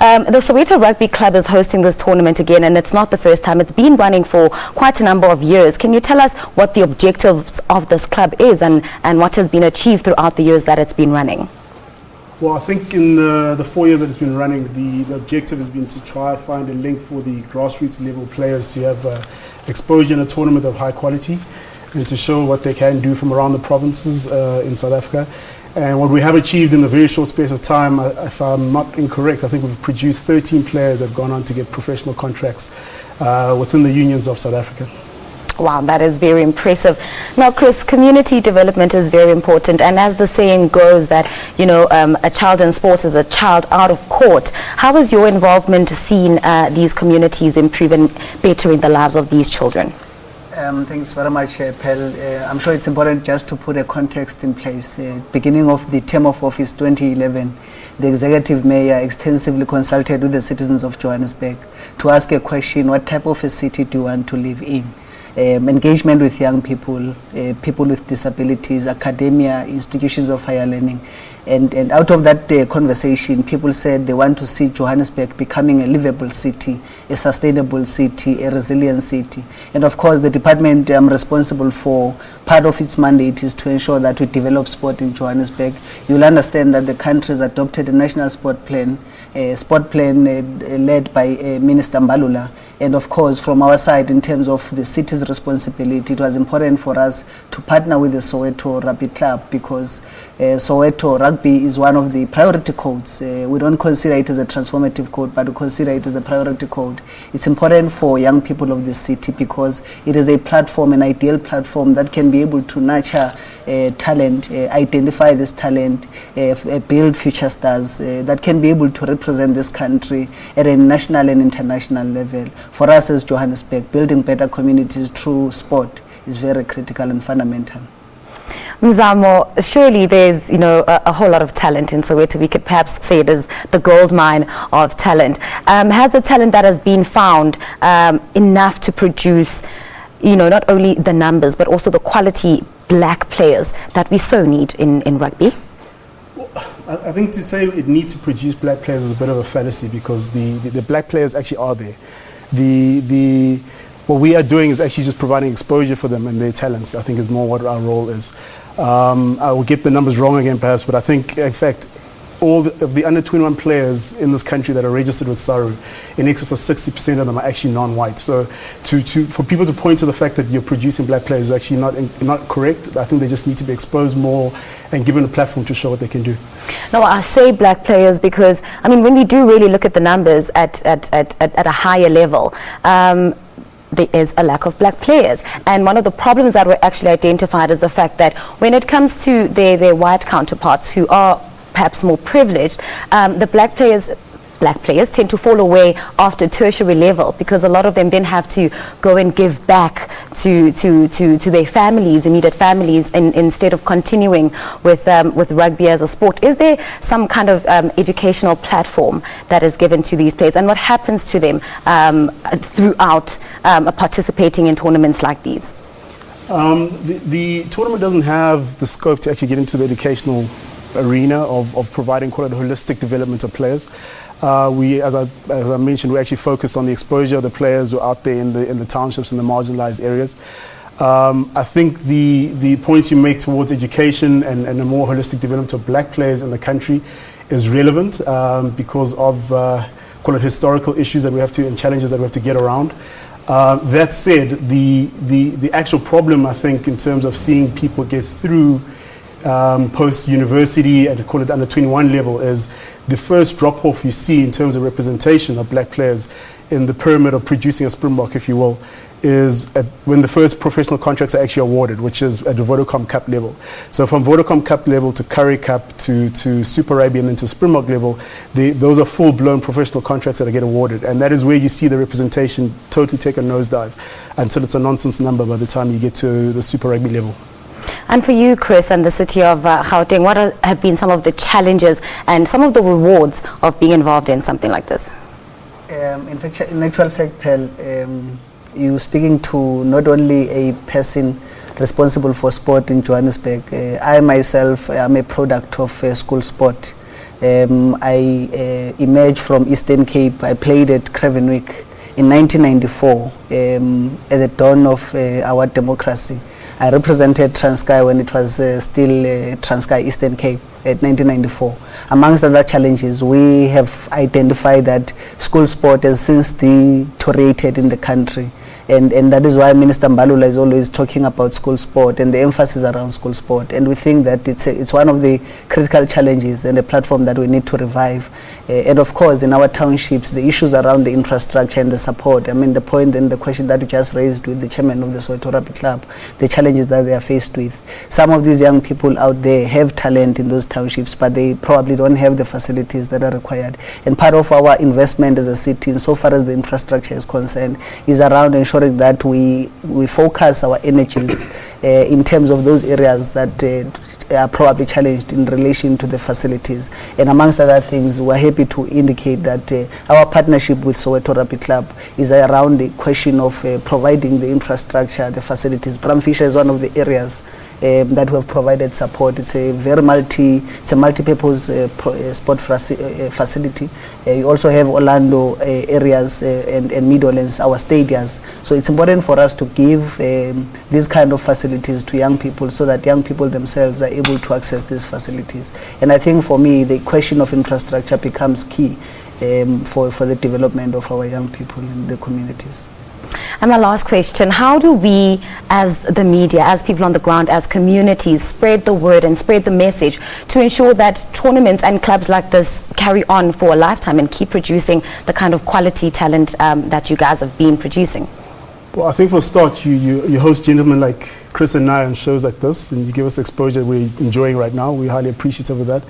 The Soweto Rugby Club is hosting this tournament again, and it's not the first time. It's been running for quite a number of years. Can you tell us what the objectives of this club is and what has been achieved throughout the years that it's been running? Well, I think in the 4 years that it's been running, the objective has been to try and find a link for the grassroots level players to have exposure in a tournament of high quality and to show what they can do from around the provinces in South Africa. And what we have achieved in a very short space of time, if I'm not incorrect, I think we've produced 13 players that have gone on to get professional contracts within the unions of South Africa. Wow, that is very impressive. Now, Chris, community development is very important, and as the saying goes that, you know, a child in sport is a child out of court. How has your involvement seen these communities improve and bettering the lives of these children? Thanks very much, Pel. I'm sure it's important just to put a context in place. Beginning of the term of office 2011, the executive mayor extensively consulted with the citizens of Johannesburg to ask a question: what type of a city do you want to live in? Engagement with young people, people with disabilities, academia, institutions of higher learning. And out of that conversation, people said they want to see Johannesburg becoming a livable city, a sustainable city, a resilient city. And of course, the department I'm responsible for, part of its mandate is to ensure that we develop sport in Johannesburg. You'll understand that the country has adopted a national sport plan led by Minister Mbalula. And of course, from our side, in terms of the city's responsibility, it was important for us to partner with the Soweto Rugby Club because Soweto Rugby is one of the priority codes. We don't consider it as a transformative code, but we consider it as a priority code. It's important for young people of this city because it is a platform, an ideal platform that can be able to nurture talent, identify this talent, build future stars that can be able to represent this country at a national and international level. For us as Johannesburg, building better communities through sport is very critical and fundamental. Mzamo, surely there's, you know, a whole lot of talent in Soweto. We could perhaps say it is the gold mine of talent. Has the talent that has been found enough to produce, you know, not only the numbers but also the quality black players that we so need in rugby? Well, I think to say it needs to produce black players is a bit of a fallacy because the black players actually are there. What we are doing is actually just providing exposure for them and their talents. I think is more what our role is. I will get the numbers wrong again perhaps, but I think in fact all of the under 21 players in this country that are registered with SARU, in excess of 60% of them are actually non-white. So for people to point to the fact that you're producing black players is actually not correct. I think they just need to be exposed more and given a platform to show what they can do. No, I say black players because, I mean, when we do really look at the numbers at a higher level, there is a lack of black players. And one of the problems that were actually identified is the fact that when it comes to their white counterparts who are perhaps more privileged, the black players tend to fall away after tertiary level because a lot of them then have to go and give back to their families, immediate families, instead of continuing with rugby as a sport. Is there some kind of educational platform that is given to these players, and what happens to them throughout participating in tournaments like these? The tournament doesn't have the scope to actually get into the educational arena of providing quite a holistic development of players. As I mentioned, we actually focused on the exposure of the players who are out there in the townships and the marginalized areas. I think the points you make towards education and a more holistic development of black players in the country is relevant because of call it historical issues that we have to and challenges that we have to get around. That said, the actual problem, I think, in terms of seeing people get through post-university and call it under 21 level is the first drop-off you see in terms of representation of black players in the pyramid of producing a Springbok, if you will, is when the first professional contracts are actually awarded, which is at the Vodacom Cup level. So from Vodacom Cup level to Currie Cup to Super Rugby and then to Springbok level, those are full-blown professional contracts that get awarded, and that is where you see the representation totally take a nosedive until it's a nonsense number by the time you get to the Super Rugby level. And for you, Chris, and the city of Gauteng, what have been some of the challenges and some of the rewards of being involved in something like this? In actual fact, Pel, you're speaking to not only a person responsible for sport in Johannesburg. I myself am a product of school sport. I emerged from Eastern Cape. I played at Cravenwick in 1994 at the dawn of our democracy. I represented Transkei when it was still Transkei Eastern Cape at 1994. Amongst other challenges, we have identified that school sport has since deteriorated in the country. And that is why Minister Mbalula is always talking about school sport and the emphasis around school sport. And we think that it's one of the critical challenges and a platform that we need to revive. And of course, in our townships, the issues around the infrastructure and the support. I mean, the point and the question that you just raised with the chairman of the Soweto Rugby Club, the challenges that they are faced with. Some of these young people out there have talent in those townships, but they probably don't have the facilities that are required. And part of our investment as a city, insofar as the infrastructure is concerned, is around ensuring that we focus our energies in terms of those areas that are probably challenged in relation to the facilities. And amongst other things, we're happy to indicate that our partnership with Soweto Rugby Club is around the question of providing the infrastructure, the facilities. Braamfischer is one of the areas that we have provided support. It's a very multi-purpose sport facility. You also have Orlando areas and Meadowlands, our stadiums. So it's important for us to give these kind of facilities to young people so that young people themselves are able to access these facilities. And I think for me, the question of infrastructure becomes key for the development of our young people in the communities. And my last question, how do we as the media, as people on the ground, as communities spread the word and spread the message to ensure that tournaments and clubs like this carry on for a lifetime and keep producing the kind of quality talent that you guys have been producing? Well, I think for a start, you host gentlemen like Chris and I on shows like this, and you give us the exposure we're enjoying right now. We're highly appreciative of that.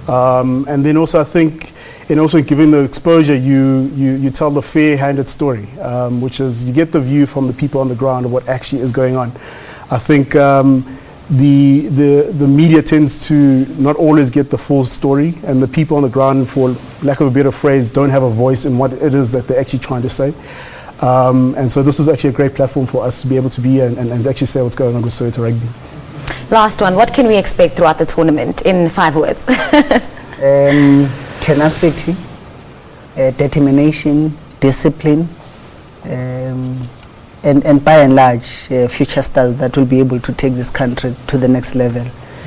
And then also I think in also giving the exposure, you tell the fair-handed story, which is you get the view from the people on the ground of what actually is going on. I think the media tends to not always get the full story, and the people on the ground, for lack of a better phrase, don't have a voice in what it is that they're actually trying to say. And so this is actually a great platform for us to be able to be and actually say what's going on with Soweto Rugby. Last one, what can we expect throughout the tournament in 5 words? Tenacity, determination, discipline, and by and large, future stars that will be able to take this country to the next level.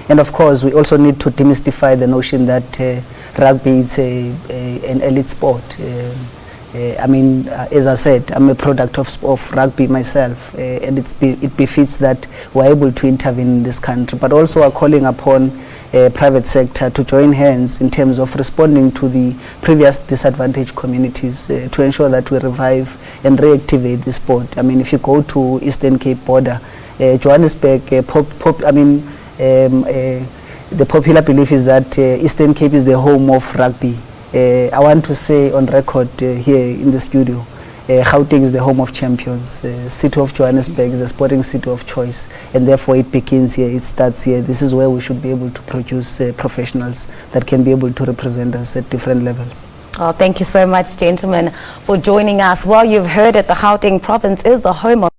And of course, we also need to demystify the notion that rugby is an elite sport. I mean, as I said, I'm a product of rugby myself, and it befits that we're able to intervene in this country, but also are calling upon private sector to join hands in terms of responding to the previous disadvantaged communities to ensure that we revive and reactivate the sport. I mean, if you go to Eastern Cape border, Johannesburg, the popular belief is that Eastern Cape is the home of rugby. I want to say on record here in the studio, Gauteng is the home of champions. City of Johannesburg is a sporting city of choice, and therefore it begins here, it starts here. This is where we should be able to produce professionals that can be able to represent us at different levels. Oh, thank you so much, gentlemen, for joining us. Well, you've heard it, the Gauteng province is the home of